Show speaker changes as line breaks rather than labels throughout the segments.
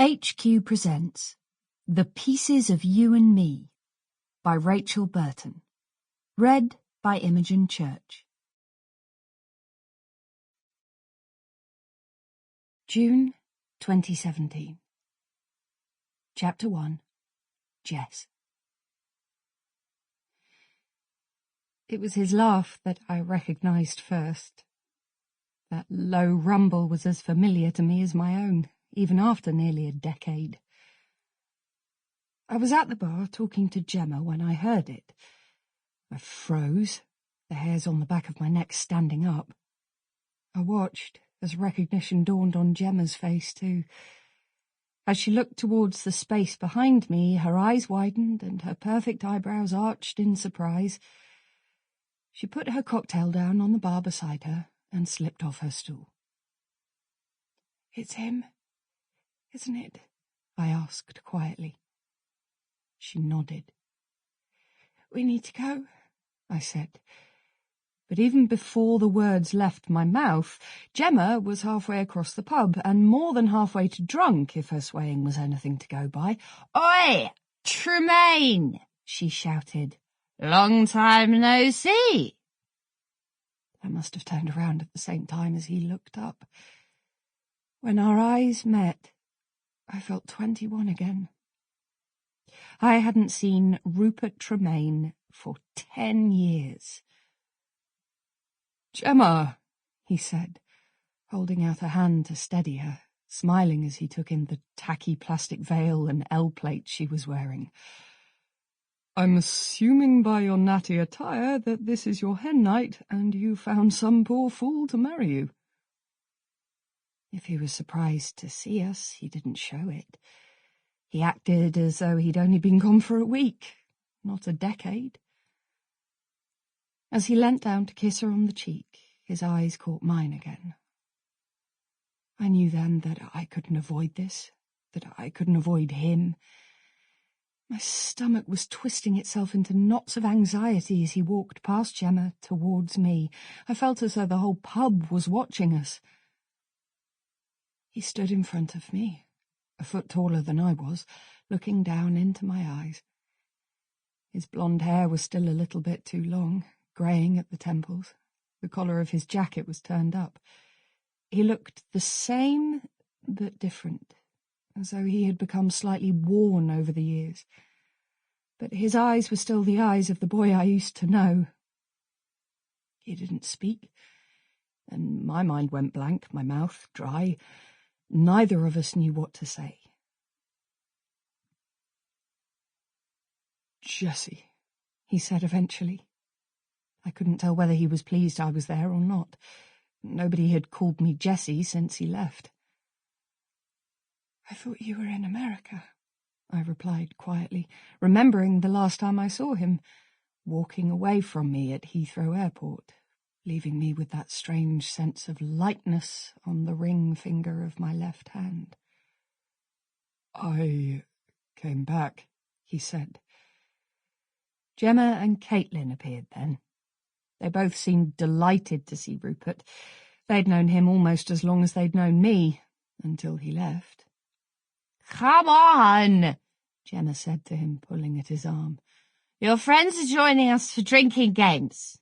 HQ presents The Pieces of You and Me by Rachel Burton. Read by Imogen Church. June 2017. Chapter 1. Jess. It was his laugh that I recognised first. That low rumble was as familiar to me as my own, even after nearly a decade. I was at the bar talking to Gemma when I heard it. I froze, the hairs on the back of my neck standing up. I watched as recognition dawned on Gemma's face too. As she looked towards the space behind me, her eyes widened and her perfect eyebrows arched in surprise. She put her cocktail down on the bar beside her and slipped off her stool. "It's him, isn't it?" I asked quietly. She nodded. "We need to go," I said. But even before the words left my mouth, Gemma was halfway across the pub and more than halfway to drunk, if her swaying was anything to go by. "Oi, Tremaine!" she shouted. "Long time no see." I must have turned around at the same time as he looked up. When our eyes met, I felt 21 again. I hadn't seen Rupert Tremaine for 10 years. "Gemma," he said, holding out a hand to steady her, smiling as he took in the tacky plastic veil and L-plate she was wearing. "I'm assuming by your natty attire that this is your hen night and you found some poor fool to marry you." If he was surprised to see us, he didn't show it. He acted as though he'd only been gone for a week, not a decade. As he leant down to kiss her on the cheek, his eyes caught mine again. I knew then that I couldn't avoid this, that I couldn't avoid him. My stomach was twisting itself into knots of anxiety as he walked past Gemma towards me. I felt as though the whole pub was watching us. He stood in front of me, a foot taller than I was, looking down into my eyes. His blonde hair was still a little bit too long, greying at the temples. The collar of his jacket was turned up. He looked the same, but different, as though he had become slightly worn over the years. But his eyes were still the eyes of the boy I used to know. He didn't speak, and my mind went blank, my mouth dry. Neither of us knew what to say. "Jessie," he said eventually. I couldn't tell whether he was pleased I was there or not. Nobody had called me Jessie since he left. "I thought you were in America," I replied quietly, remembering the last time I saw him, walking away from me at Heathrow Airport, leaving me with that strange sense of lightness on the ring finger of my left hand. "I came back," he said. Gemma and Caitlin appeared then. They both seemed delighted to see Rupert. They'd known him almost as long as they'd known me, until he left. "Come on," Gemma said to him, pulling at his arm. "Your friends are joining us for drinking games."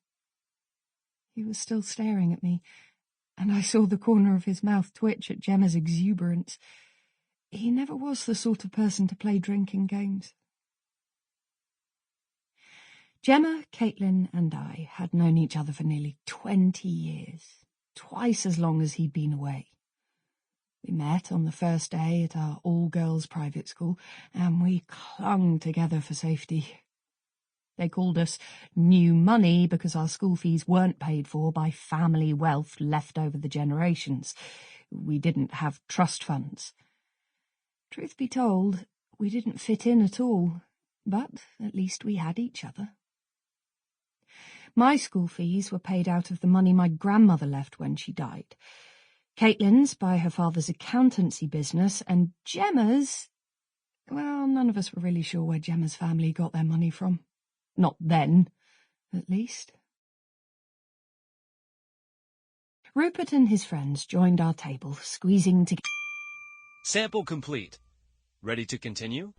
He was still staring at me, and I saw the corner of his mouth twitch at Gemma's exuberance. He never was the sort of person to play drinking games. Gemma, Caitlin, and I had known each other for nearly 20 years, twice as long as he'd been away. We met on the first day at our all-girls private school, and we clung together for safety. They called us new money because our school fees weren't paid for by family wealth left over the generations. We didn't have trust funds. Truth be told, we didn't fit in at all, but at least we had each other. My school fees were paid out of the money my grandmother left when she died. Caitlin's by her father's accountancy business, and Gemma's, well, none of us were really sure where Gemma's family got their money from. Not then, at least. Rupert and his friends joined our table, squeezing together.
Sample complete. Ready to continue?